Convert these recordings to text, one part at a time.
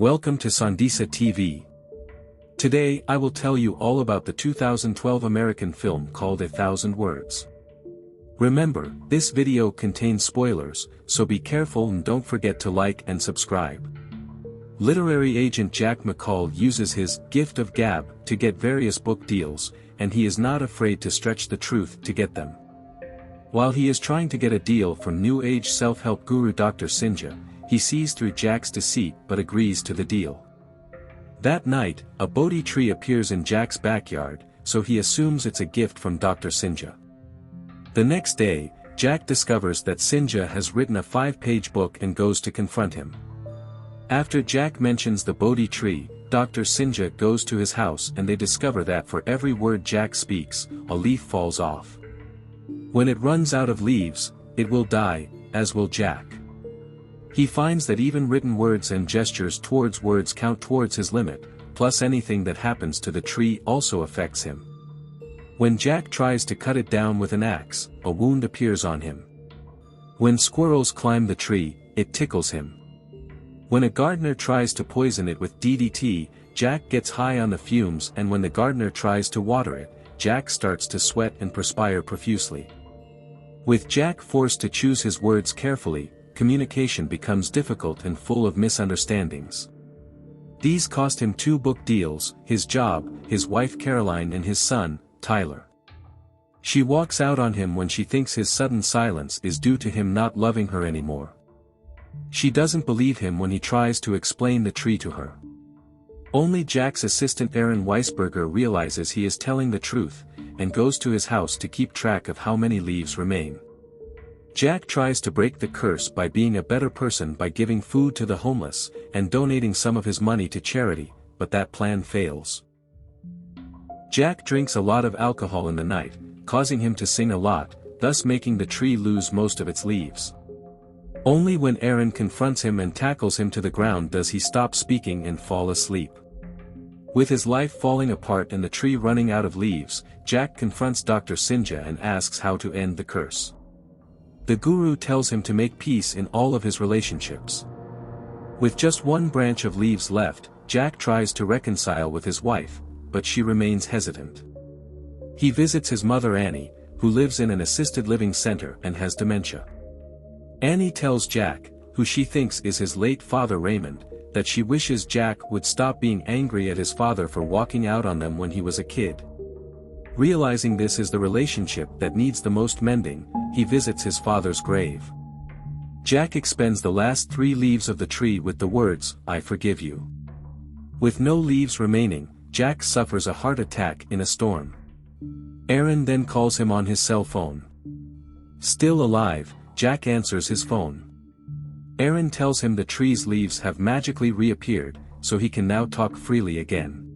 Welcome to Sandisa TV. Today I will tell you all about the 2012 American film called 1,000 Words. Remember, this video contains spoilers, so be careful and don't forget to like and subscribe. Literary agent Jack McCall uses his gift of gab to get various book deals, and he is not afraid to stretch the truth to get them. While he is trying to get a deal from New Age self-help guru Dr. Sinja, he sees through Jack's deceit but agrees to the deal. That night, a Bodhi tree appears in Jack's backyard, so he assumes it's a gift from Dr. Sinja. The next day, Jack discovers that Sinja has written a 5-page book and goes to confront him. After Jack mentions the Bodhi tree, Dr. Sinja goes to his house and they discover that for every word Jack speaks, a leaf falls off. When it runs out of leaves, it will die, as will Jack. He finds that even written words and gestures towards words count towards his limit, plus anything that happens to the tree also affects him. When Jack tries to cut it down with an axe, a wound appears on him. When squirrels climb the tree, it tickles him. When a gardener tries to poison it with DDT, Jack gets high on the fumes, and when the gardener tries to water it, Jack starts to sweat and perspire profusely. With Jack forced to choose his words carefully, communication becomes difficult and full of misunderstandings. These cost him 2 book deals, his job, his wife Caroline and his son, Tyler. She walks out on him when she thinks his sudden silence is due to him not loving her anymore. She doesn't believe him when he tries to explain the tree to her. Only Jack's assistant Aaron Weisberger realizes he is telling the truth, and goes to his house to keep track of how many leaves remain. Jack tries to break the curse by being a better person by giving food to the homeless, and donating some of his money to charity, but that plan fails. Jack drinks a lot of alcohol in the night, causing him to sing a lot, thus making the tree lose most of its leaves. Only when Aaron confronts him and tackles him to the ground does he stop speaking and fall asleep. With his life falling apart and the tree running out of leaves, Jack confronts Dr. Sinja and asks how to end the curse. The guru tells him to make peace in all of his relationships. With just one branch of leaves left, Jack tries to reconcile with his wife, but she remains hesitant. He visits his mother Annie, who lives in an assisted living center and has dementia. Annie tells Jack, who she thinks is his late father Raymond, that she wishes Jack would stop being angry at his father for walking out on them when he was a kid. Realizing this is the relationship that needs the most mending, he visits his father's grave. Jack expends the last 3 leaves of the tree with the words, "I forgive you." With no leaves remaining, Jack suffers a heart attack in a storm. Aaron then calls him on his cell phone. Still alive, Jack answers his phone. Aaron tells him the tree's leaves have magically reappeared, so he can now talk freely again.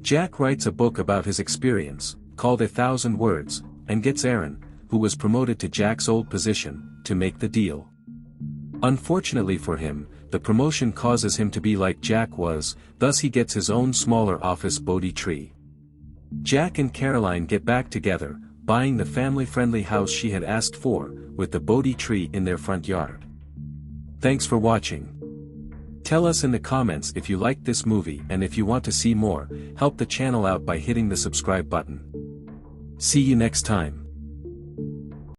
Jack writes a book about his experience, called 1,000 Words, and gets Aaron, who was promoted to Jack's old position, to make the deal. Unfortunately for him, the promotion causes him to be like Jack was, thus he gets his own smaller office Bodhi tree. Jack and Caroline get back together, buying the family-friendly house she had asked for, with the Bodhi tree in their front yard. Thanks for watching. Tell us in the comments if you liked this movie, and if you want to see more, help the channel out by hitting the subscribe button. See you next time.